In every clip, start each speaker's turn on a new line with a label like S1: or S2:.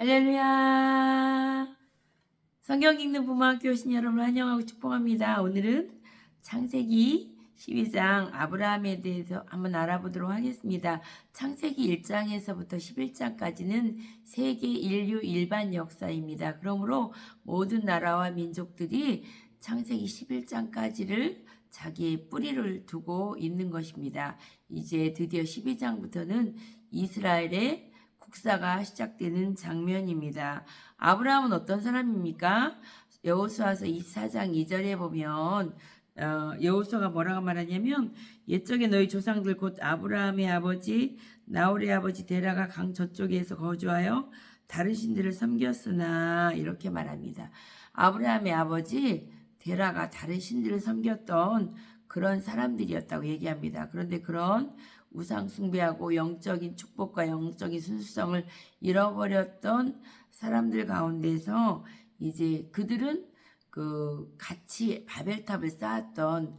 S1: 할렐루야. 성경 읽는 부모학교 오신 여러분 환영하고 축복합니다. 오늘은 창세기 12장 아브라함에 대해서 한번 알아보도록 하겠습니다. 창세기 1장에서부터 11장까지는 세계 인류 일반 역사입니다. 그러므로 모든 나라와 민족들이 창세기 11장까지를 자기의 뿌리를 두고 있는 것입니다. 이제 드디어 12장부터는 이스라엘의 국사가 시작되는 장면입니다. 아브라함은 어떤 사람입니까? 여호수아서 24장 2절에 보면 여호수아가 뭐라고 말하냐면 옛적에 너희 조상들 곧 아브라함의 아버지 나홀의 아버지 데라가 강 저쪽에서 거주하여 다른 신들을 섬겼으나 이렇게 말합니다. 아브라함의 아버지 데라가 다른 신들을 섬겼던 그런 사람들이었다고 얘기합니다. 그런데 그런 우상 숭배하고 영적인 축복과 영적인 순수성을 잃어버렸던 사람들 가운데서 이제 그들은 같이 바벨탑을 쌓았던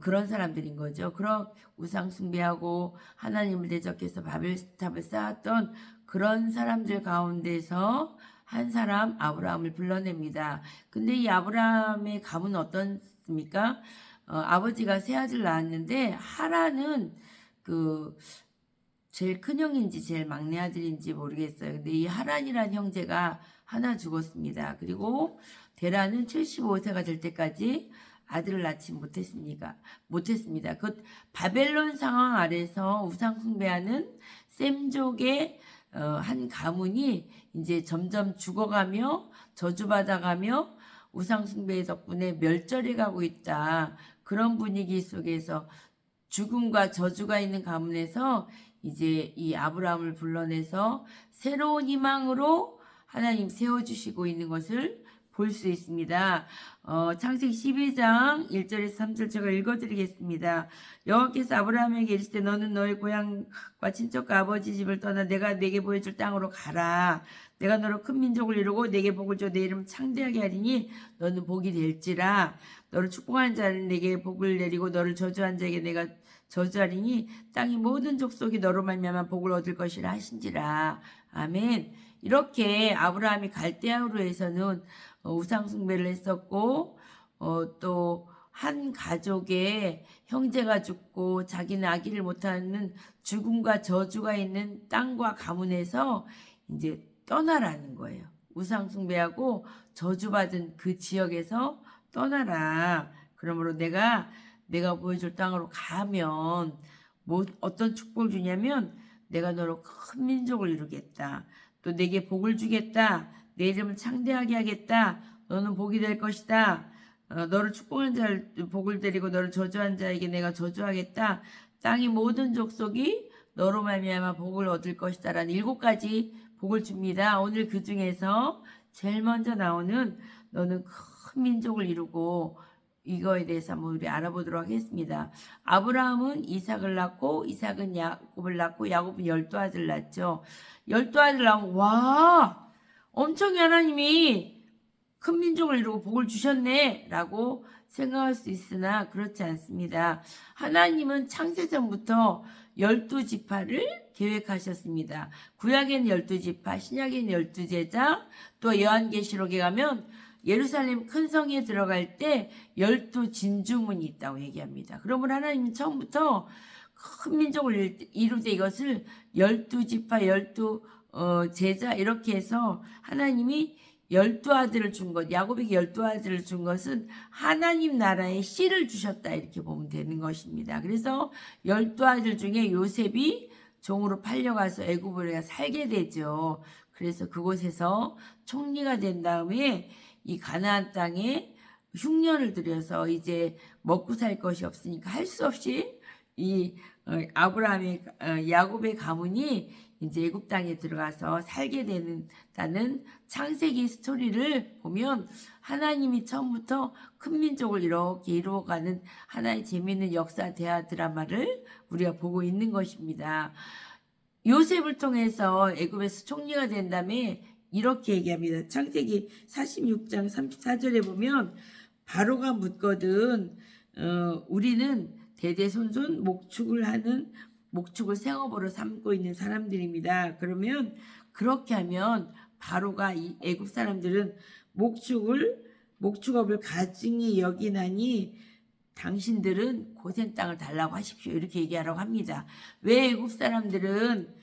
S1: 그런 사람들인 거죠. 그런 우상 숭배하고 하나님을 대적해서 바벨탑을 쌓았던 그런 사람들 가운데서 한 사람 아브라함을 불러냅니다. 근데 이 아브라함의 가문은 어떻습니까? 아버지가 세 아들 낳았는데 하란은 제일 큰 형인지 제일 막내 아들인지 모르겠어요. 근데 이 하란이란 형제가 하나 죽었습니다. 그리고 데라는 75세가 될 때까지 아들을 낳지 못했습니다. 그 바벨론 상황 아래서 우상 숭배하는 셈족의 한 가문이 이제 점점 죽어가며 저주받아가며 우상 숭배 덕분에 멸절해 가고 있다. 그런 분위기 속에서 죽음과 저주가 있는 가문에서 이제 이 아브라함을 불러내서 새로운 희망으로 하나님 세워주시고 있는 것을 볼 수 있습니다. 창세기 12장 1절에서 3절 제가 읽어드리겠습니다. 여호와께서 아브라함에게 이르시되 너는 너의 고향과 친척과 아버지 집을 떠나 내가 내게 보여줄 땅으로 가라. 내가 너로 큰 민족을 이루고 내게 복을 줘 내 이름을 창대하게 하리니 너는 복이 될지라. 너를 축복하는 자는 내게 복을 내리고 너를 저주한 자에게 내가 저주하리니 땅의 모든 족속이 너로 말미암아 복을 얻을 것이라 하신지라. 아멘. 이렇게 아브라함이 갈대아우르에서는 우상 숭배를 했었고 또 한 가족의 형제가 죽고 자기는 아기를 못하는 죽음과 저주가 있는 땅과 가문에서 이제 떠나라는 거예요. 우상 숭배하고 저주받은 그 지역에서 떠나라. 그러므로 내가 보여줄 땅으로 가면 어떤 축복을 주냐면 내가 너로 큰 민족을 이루겠다. 또 내게 복을 주겠다. 내 이름을 창대하게 하겠다. 너는 복이 될 것이다. 너를 축복한 자를 복을 드리고 너를 저주한 자에게 내가 저주하겠다. 땅의 모든 족속이 너로 말미암아 복을 얻을 것이다. 라는 7가지 복을 줍니다. 오늘 그 중에서 제일 먼저 나오는 너는 큰 민족을 이루고 이거에 대해서 한번 우리 알아보도록 하겠습니다. 아브라함은 이삭을 낳고 이삭은 야곱을 낳고 야곱은 12아들 낳죠. 12아들 낳으면 와 엄청 하나님이 큰 민족을 이루고 복을 주셨네 라고 생각할 수 있으나 그렇지 않습니다. 하나님은 창세전부터 12지파를 계획하셨습니다. 구약에는 12지파, 신약에는 12제자, 또 요한계시록에 가면 예루살렘 큰 성에 들어갈 때 12진주문이 있다고 얘기합니다. 그러면 하나님은 처음부터 큰 민족을 이루되 이것을 12지파, 12제자 이렇게 해서 하나님이 12아들을 준 것, 야곱에게 12아들을 준 것은 하나님 나라의 씨를 주셨다 이렇게 보면 되는 것입니다. 그래서 12아들 중에 요셉이 종으로 팔려가서 애굽으로 살게 되죠. 그래서 그곳에서 총리가 된 다음에 이 가나안 땅에 흉년을 들여서 이제 먹고 살 것이 없으니까 할 수 없이 이 아브라함의 야곱의 가문이 이제 애굽 땅에 들어가서 살게 되는다는 창세기 스토리를 보면 하나님이 처음부터 큰 민족을 이렇게 이루어가는 하나의 재미있는 역사 대화 드라마를 우리가 보고 있는 것입니다. 요셉을 통해서 애굽에서 총리가 된 다음에 이렇게 얘기합니다. 창세기 46장 34절에 보면 바로가 묻거든 우리는 대대손손 목축을 생업으로 삼고 있는 사람들입니다. 그러면 그렇게 하면 바로가 이 애굽 사람들은 목축업을 가증히 여기나니 당신들은 고센 땅을 달라고 하십시오. 이렇게 얘기하라고 합니다. 왜 애굽 사람들은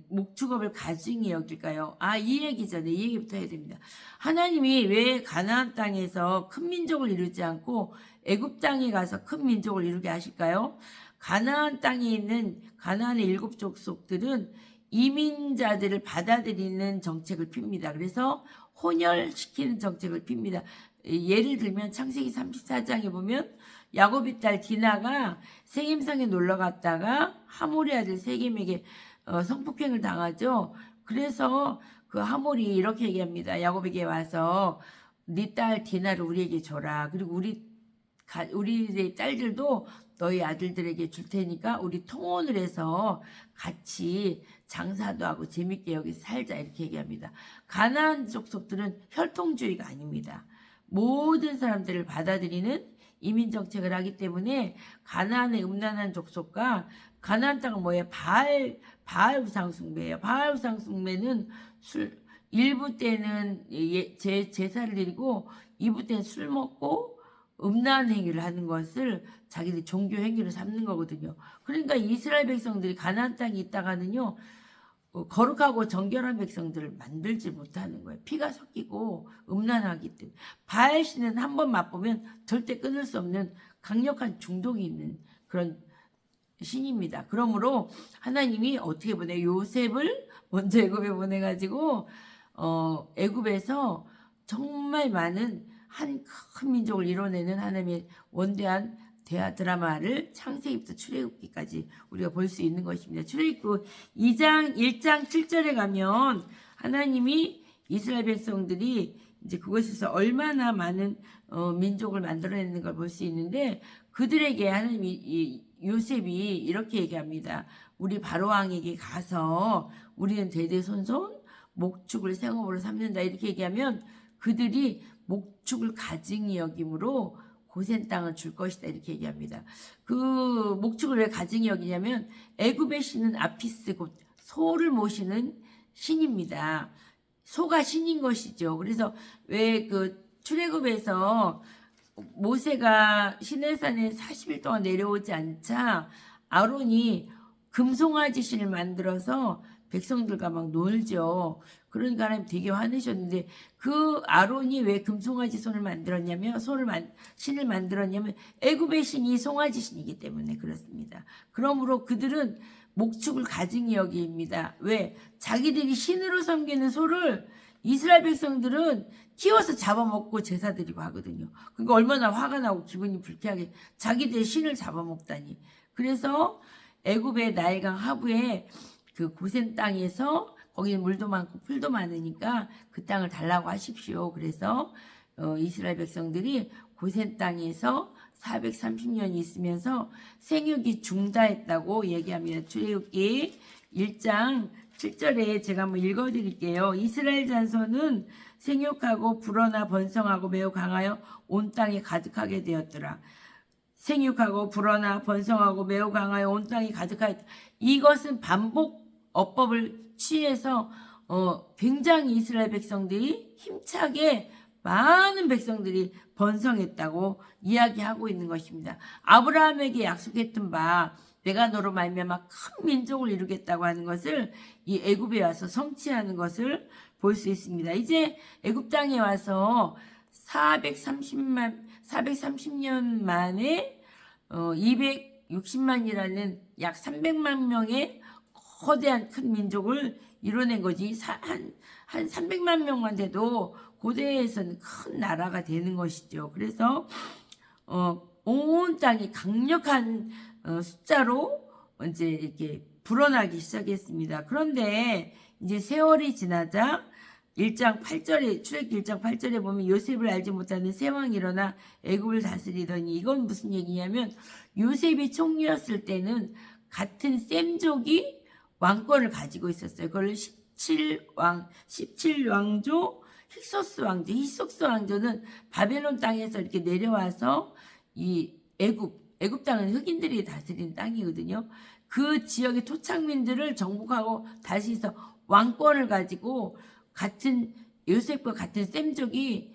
S1: 목축업을 가증히 여길까요? 이 얘기 전에 이 얘기부터 해야 됩니다. 하나님이 왜 가나안 땅에서 큰 민족을 이루지 않고 애굽 땅에 가서 큰 민족을 이루게 하실까요? 가나안 땅에 있는 가나안의 7 족속들은 이민자들을 받아들이는 정책을 핍니다. 그래서 혼혈시키는 정책을 핍니다. 예를 들면 창세기 34장에 보면 야곱의 딸 디나가 세겜성에 놀러 갔다가 하몰의 아들 세겜에게 성폭행을 당하죠. 그래서 그 하몰이 이렇게 얘기합니다. 야곱에게 와서 네 딸 디나를 우리에게 줘라. 그리고 우리의 딸들도 너희 아들들에게 줄 테니까 우리 통혼을 해서 같이 장사도 하고 재밌게 여기 살자 이렇게 얘기합니다. 가나안 족속들은 혈통주의가 아닙니다. 모든 사람들을 받아들이는 이민 정책을 하기 때문에 가나안의 음란한 족속과 가나안 땅은 뭐예요? 바알 우상 숭배예요. 바알 우상 숭배는 일부 때는 제사를 드리고 2부 때는 술 먹고 음란 행위를 하는 것을 자기들 종교 행위로 삼는 거거든요. 그러니까 이스라엘 백성들이 가나안 땅에 있다가는요. 거룩하고 정결한 백성들을 만들지 못하는 거예요. 피가 섞이고 음란하기 때문에. 바알신은 한번 맛보면 절대 끊을 수 없는 강력한 중독이 있는 그런 신입니다. 그러므로 하나님이 어떻게 보내? 요셉을 먼저 애굽에 보내가지고 애굽에서 정말 많은 한 큰 민족을 이뤄내는 하나님의 원대한 대화 드라마를 창세기부터 출애굽기까지 우리가 볼 수 있는 것입니다. 출애굽기 1장 7절에 가면 하나님이 이스라엘 백성들이 이제 그곳에서 얼마나 많은 민족을 만들어내는 걸 볼 수 있는데 그들에게 하나님이 요셉이 이렇게 얘기합니다. 우리 바로왕에게 가서 우리는 대대손손 목축을 생업으로 삼는다 이렇게 얘기하면 그들이 목축을 가증히 여김으로 고센 땅을 줄 것이다 이렇게 얘기합니다. 그 목축을 왜 가증히 여기냐면 애굽의 신은 아피스 곧 소를 모시는 신입니다. 소가 신인 것이죠. 그래서 왜 그 출애굽에서 모세가 시내산에 40일 동안 내려오지 않자 아론이 금송아지 신을 만들어서 백성들과 막 놀죠. 그러니까 하나님 되게 화내셨는데 그 아론이 왜 금송아지 신을 만들었냐면 애굽의 신이 송아지 신이기 때문에 그렇습니다. 그러므로 그들은 목축을 가증히 여기입니다. 왜? 자기들이 신으로 섬기는 소를 이스라엘 백성들은 키워서 잡아먹고 제사 드리고 하거든요. 그러니까 얼마나 화가 나고 기분이 불쾌하게 자기들의 신을 잡아먹다니. 그래서 애굽의 나일강 하부에 그 고센 땅에서 거기는 물도 많고 풀도 많으니까 그 땅을 달라고 하십시오. 그래서 이스라엘 백성들이 고센 땅에서 430년이 있으면서 생육이 중단했다고 얘기합니다. 출애굽기 1장 7절에 제가 한번 읽어드릴게요. 이스라엘 자손은 생육하고 불어나 번성하고 매우 강하여 온 땅에 가득하게 되었더라. 생육하고 불어나 번성하고 매우 강하여 온 땅이 가득하였다. 이것은 반복 어법을 취해서 굉장히 이스라엘 백성들이 힘차게 많은 백성들이 번성했다고 이야기하고 있는 것입니다. 아브라함에게 약속했던 바 내가 너로 말미암아 큰 민족을 이루겠다고 하는 것을 이 애굽에 와서 성취하는 것을 볼 수 있습니다. 이제 애굽 땅에 와서 430년 만에 260만이라는 약 300만 명의 거대한 큰 민족을 이뤄낸 거지. 한 300만 명만 돼도 고대에서는 큰 나라가 되는 것이죠. 그래서 온 땅이 강력한 숫자로 이제 이렇게 불어나기 시작했습니다. 그런데 이제 세월이 지나자 1장 8절에 출애굽기 1장 8절에 보면 요셉을 알지 못하는 세 왕이 일어나 애굽을 다스리더니 이건 무슨 얘기냐면 요셉이 총리였을 때는 같은 셈족이 왕권을 가지고 있었어요. 그걸 17왕조 힉소스 왕조는 바벨론 땅에서 이렇게 내려와서 이 애굽 애굽 땅은 흑인들이 다스린 땅이거든요. 그 지역의 토착민들을 정복하고 다시서 왕권을 가지고 같은 요셉과 같은 셈족이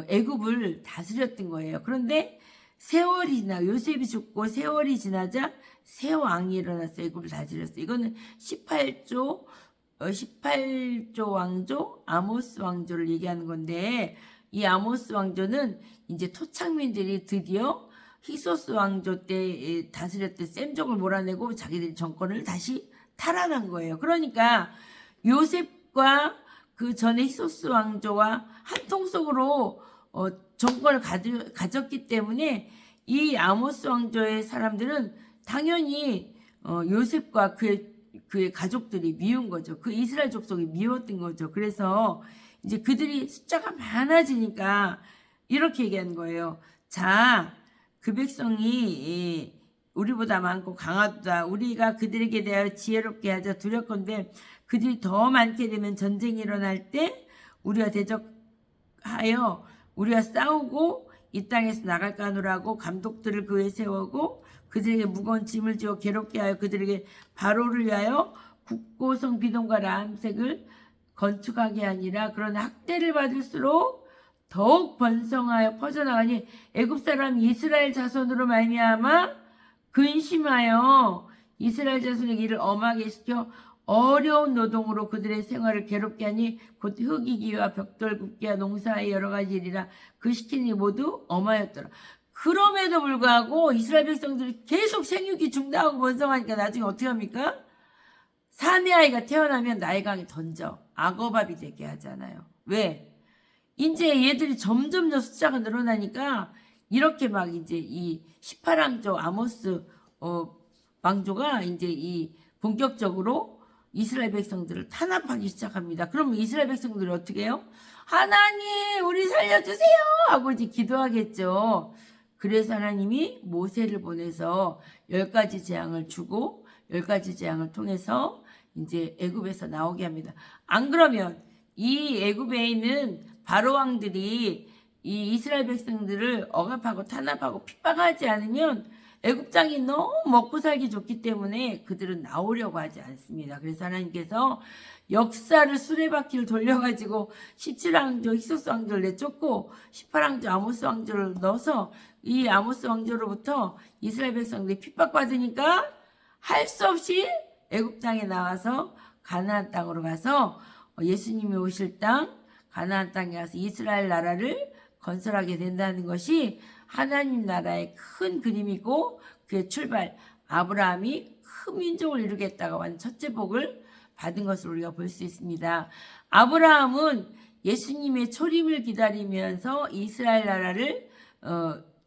S1: 애굽을 다스렸던 거예요. 그런데 세월이 지나 요셉이 죽고 세월이 지나자 새 왕이 일어났어요. 애굽을 다스렸어요. 이거는 18조 왕조 아모스 왕조를 얘기하는 건데, 이 아모스 왕조는 이제 토착민들이 드디어 히소스 왕조 때 다스렸던 셈족을 몰아내고 자기들이 정권을 다시 탈환한 거예요. 그러니까 요셉과 그 전에 히소스 왕조와 한 통 속으로 정권을 가졌기 때문에 이 아모스 왕조의 사람들은 당연히 요셉과 그의 가족들이 미운 거죠. 그 이스라엘 족속이 미웠던 거죠. 그래서 이제 그들이 숫자가 많아지니까 이렇게 얘기하는 거예요. 자, 그 백성이 우리보다 많고 강하다. 우리가 그들에게 대하여 지혜롭게 하자. 두렵건대 그들이 더 많게 되면 전쟁이 일어날 때 우리가 대적하여 우리가 싸우고 이 땅에서 나갈까 하노라고 감독들을 그 위에 세우고 그들에게 무거운 짐을 지어 괴롭게 하여 그들에게 바로를 위하여 국고성 비동과 라암색을 건축하게 하니라. 그러나 학대를 받을수록 더욱 번성하여 퍼져나가니 애굽 사람 이스라엘 자손으로 말미암아 근심하여 이스라엘 자손의 일을 엄하게 시켜 어려운 노동으로 그들의 생활을 괴롭게 하니 곧 흙이기와 벽돌 굽기와 농사의 여러 가지 일이라 그 시키는 일 모두 엄하였더라. 그럼에도 불구하고 이스라엘 백성들이 계속 생육이 중단하고 번성하니까 나중에 어떻게 합니까? 사내 아이가 태어나면 나의 강에 던져 악어밥이 되게 하잖아요. 왜? 이제 얘들이 점점 더 숫자가 늘어나니까 이렇게 막 이제 이 18왕조 아모스 왕조가 이제 이 본격적으로 이스라엘 백성들을 탄압하기 시작합니다. 그럼 이스라엘 백성들이 어떻게 해요? 하나님 우리 살려주세요 하고 이제 기도하겠죠. 그래서 하나님이 모세를 보내서 10가지 재앙을 주고 10가지 재앙을 통해서 이제 애굽에서 나오게 합니다. 안 그러면 이 애굽에 있는 바로 왕들이 이 이스라엘 백성들을 억압하고 탄압하고 핍박하지 않으면 애굽 땅이 너무 먹고 살기 좋기 때문에 그들은 나오려고 하지 않습니다. 그래서 하나님께서 역사를 수레바퀴를 돌려가지고 17왕조 히소스 왕조를 내쫓고 18왕조 아모스 왕조를 넣어서 이 아모스 왕조로부터 이스라엘 백성들이 핍박받으니까 할 수 없이 애굽 땅에 나와서 가나안 땅으로 가서 예수님이 오실 땅 가나안 땅에 가서 이스라엘 나라를 건설하게 된다는 것이 하나님 나라의 큰 그림이고, 그의 출발 아브라함이 큰 민족을 이루겠다고 한 첫째 복을 받은 것을 우리가 볼 수 있습니다. 아브라함은 예수님의 초림을 기다리면서 이스라엘 나라를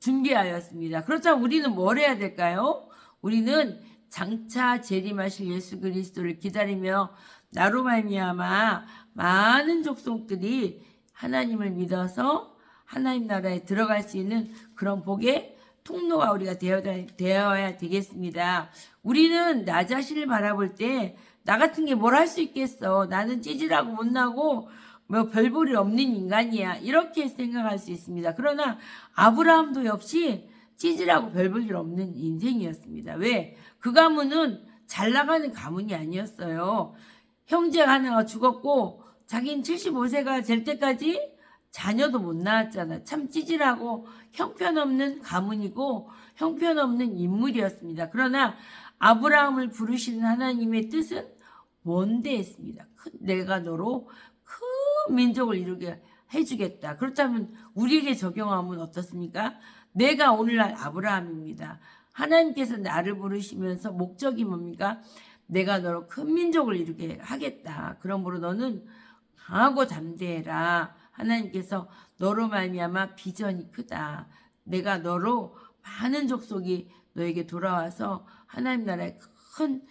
S1: 준비하였습니다. 그렇다면 우리는 뭘 해야 될까요? 우리는 장차 재림하실 예수 그리스도를 기다리며 나로 말미암아 많은 족속들이 하나님을 믿어서 하나님 나라에 들어갈 수 있는 그런 복의 통로가 우리가 되어야 되겠습니다. 우리는 나 자신을 바라볼 때 나 같은 게 뭘 할 수 있겠어. 나는 찌질하고 못나고 뭐 별볼일 없는 인간이야. 이렇게 생각할 수 있습니다. 그러나 아브라함도 역시 찌질하고 별볼일 없는 인생이었습니다. 왜? 그 가문은 잘 나가는 가문이 아니었어요. 형제가 하나가 죽었고 자기는 75세가 될 때까지 자녀도 못 낳았잖아. 참 찌질하고 형편없는 가문이고 형편없는 인물이었습니다. 그러나 아브라함을 부르시는 하나님의 뜻은 원대했습니다. 내가 너로 큰 민족을 이루게 해주겠다. 그렇다면 우리에게 적용하면 어떻습니까? 내가 오늘날 아브라함입니다. 하나님께서 나를 부르시면서 목적이 뭡니까? 내가 너로 큰 민족을 이루게 하겠다. 그러므로 너는 강하고 담대해라. 하나님께서 너로 말미암아 비전이 크다. 내가 너로 많은 족속이 너에게 돌아와서 하나님 나라의 큰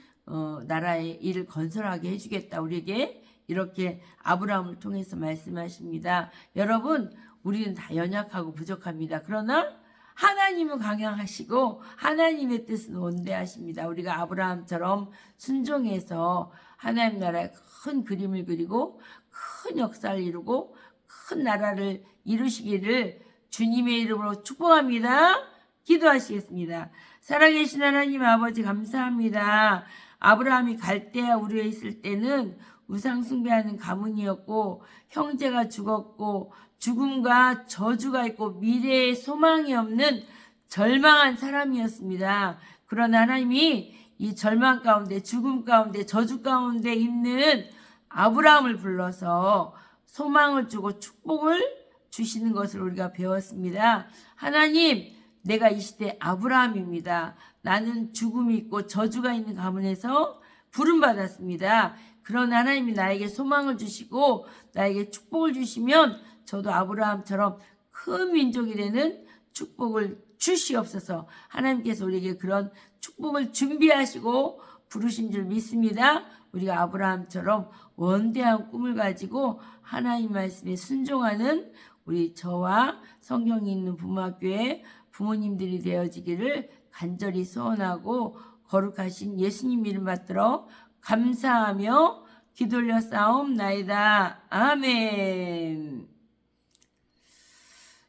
S1: 나라의 일을 건설하게 해주겠다. 우리에게 이렇게 아브라함을 통해서 말씀하십니다. 여러분, 우리는 다 연약하고 부족합니다. 그러나 하나님은 강력하시고 하나님의 뜻은 원대하십니다. 우리가 아브라함처럼 순종해서 하나님 나라의 큰 그림을 그리고 큰 역사를 이루고 큰 나라를 이루시기를 주님의 이름으로 축복합니다. 기도하시겠습니다. 살아계신 하나님 아버지 감사합니다. 아브라함이 갈대아 우르에 있을 때는 우상 숭배하는 가문이었고 형제가 죽었고 죽음과 저주가 있고 미래에 소망이 없는 절망한 사람이었습니다. 그러나 하나님이 이 절망 가운데 죽음 가운데 저주 가운데 있는 아브라함을 불러서 소망을 주고 축복을 주시는 것을 우리가 배웠습니다. 하나님, 내가 이 시대 아브라함입니다. 나는 죽음이 있고 저주가 있는 가문에서 부름받았습니다. 그런 하나님이 나에게 소망을 주시고 나에게 축복을 주시면 저도 아브라함처럼 큰 민족이 되는 축복을 주시옵소서. 하나님께서 우리에게 그런 축복을 준비하시고 부르신 줄 믿습니다. 우리가 아브라함처럼 원대한 꿈을 가지고 하나님 말씀에 순종하는 우리 저와 성경이 있는 부모학교의 부모님들이 되어지기를 간절히 소원하고 거룩하신 예수님 이름 받들어 감사하며 기도 올려 싸움나이다. 아멘.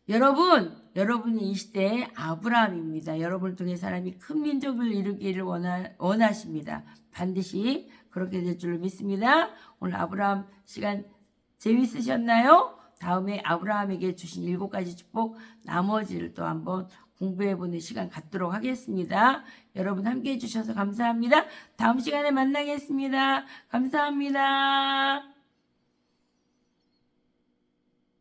S1: 여러분이 이 시대의 아브라함입니다. 여러분을 통해 사람이 큰 민족을 이루기를 원하십니다. 반드시 그렇게 될 줄로 믿습니다. 오늘 아브라함 시간 재밌으셨나요? 다음에 아브라함에게 주신 7가지 축복 나머지를 또 한번 공부해보는 시간 갖도록 하겠습니다. 여러분 함께해 주셔서 감사합니다. 다음 시간에 만나겠습니다. 감사합니다.